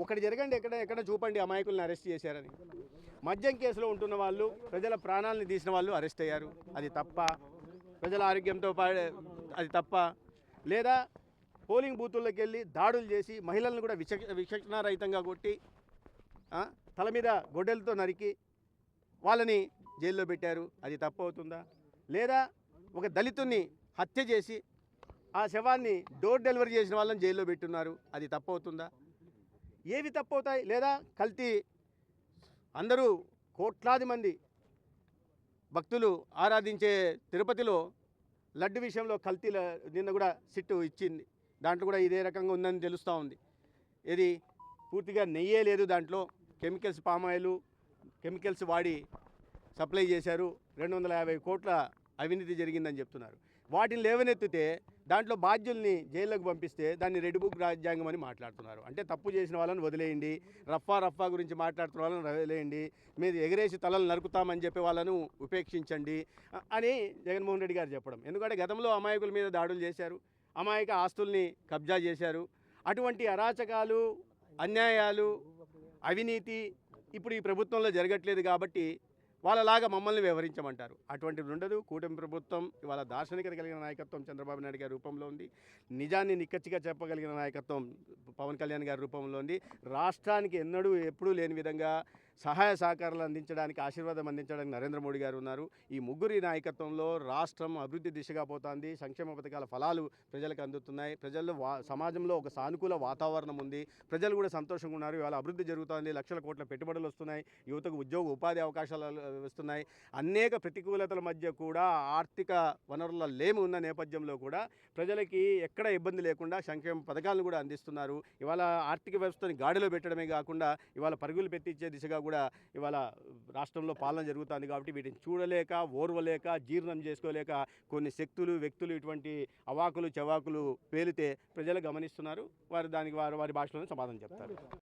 ఒకటి జరగండి, ఎక్కడ చూపండి అమాయకులను అరెస్ట్ చేశారని. మద్యం కేసులో ఉంటున్న వాళ్ళు, ప్రజల ప్రాణాలను తీసిన వాళ్ళు అరెస్ట్ అయ్యారు. అది తప్ప? ప్రజల ఆరోగ్యంతో అది తప్ప? లేదా పోలింగ్ బూతుల్లోకి వెళ్ళి దాడులు చేసి మహిళలను కూడా విచక్షణారహితంగా కొట్టి తల మీద గొడ్డలతో నరికి వాళ్ళని జైల్లో పెట్టారు. అది తప్పు అవుతుందా? లేదా ఒక దళితుని హత్య చేసి ఆ శవాన్ని డోర్ డెలివరీ చేసిన వాళ్ళని జైల్లో పెట్టున్నారు. అది తప్పు అవుతుందా? ఏవి తప్పు అవుతాయి? లేదా కల్తీ, అందరూ కోట్లాది మంది భక్తులు ఆరాధించే తిరుపతిలో లడ్డు విషయంలో కల్తీల నిన్న కూడా సిట్టు ఇచ్చింది. దాంట్లో కూడా ఇదే రకంగా ఉందని తెలుస్తూ ఉంది. ఇది పూర్తిగా నెయ్యే లేదు, దాంట్లో కెమికల్స్, పామాయిల్ కెమికల్స్ వాడి సప్లై చేశారు. 250 కోట్ల అవినీతి జరిగిందని చెప్తున్నారు. వాటిని లేవనెత్తితే దాంట్లో బాధ్యుల్ని జైల్లోకి పంపిస్తే దాన్ని రెడ్ బుక్ రాజ్యాంగం అని మాట్లాడుతున్నారు. అంటే తప్పు చేసిన వాళ్ళని వదిలేయండి, రఫా గురించి మాట్లాడుతున్న వాళ్ళని వదిలేయండి, మీరు ఎగరేసి తలలు నరుకుతామని చెప్పే వాళ్ళను ఉపేక్షించండి అని జగన్మోహన్ రెడ్డి గారు చెప్పడం. ఎందుకంటే గతంలో అమాయకుల మీద దాడులు చేశారు, అమాయక ఆస్తుల్ని కబ్జా చేశారు. అటువంటి అరాచకాలు, అన్యాయాలు, అవినీతి ఇప్పుడు ఈ ప్రభుత్వంలో జరగట్లేదు కాబట్టి వాళ్ళలాగా మమ్మల్ని వ్యవహరించమంటారు. అటువంటిది ఉండదు. కూటమి ప్రభుత్వం ఇవాళ దార్శనికత కలిగిన నాయకత్వం చంద్రబాబు నాయుడు గారి రూపంలో ఉంది. నిజాన్ని నిక్కచ్చిగా చెప్పగలిగిన నాయకత్వం పవన్ కళ్యాణ్ గారి రూపంలో ఉంది. రాష్ట్రానికి ఎప్పుడూ లేని విధంగా సహాయ సహకారాలు అందించడానికి, ఆశీర్వాదం అందించడానికి నరేంద్ర మోడీ గారు ఉన్నారు. ఈ ముగ్గురి నాయకత్వంలో రాష్ట్రం అభివృద్ధి దిశగా పోతుంది. సంక్షేమ పథకాల ఫలాలు ప్రజలకు అందుతున్నాయి. ప్రజల్లో సమాజంలో ఒక సానుకూల వాతావరణం ఉంది. ప్రజలు కూడా సంతోషంగా ఉన్నారు. ఇవాళ అభివృద్ధి జరుగుతుంది. లక్షల కోట్ల పెట్టుబడులు వస్తున్నాయి. యువతకు ఉపాధి అవకాశాలు వస్తున్నాయి. అనేక ప్రతికూలతల మధ్య కూడా ఆర్థిక వనరుల లేమి ఉన్న నేపథ్యంలో కూడా ప్రజలకి ఎక్కడ ఇబ్బంది లేకుండా సంక్షేమ పథకాలను కూడా అందిస్తున్నారు. ఇవాళ ఆర్థిక వ్యవస్థని గాడిలో పెట్టడమే కాకుండా ఇవాళ పరుగులు పెట్టించే దిశగా కూడా ఇవాళ రాష్ట్రంలో పాలన జరుగుతుంది. కాబట్టి వీటిని చూడలేక, ఓర్వలేక, జీర్ణం చేసుకోలేక కొన్ని శక్తులు, వ్యక్తులు ఇటువంటి అవాకులు చవాకులు పేలితే ప్రజలు గమనిస్తున్నారు. వారు దానికి వారి భాషలోనే సమాధానం చెప్తారు.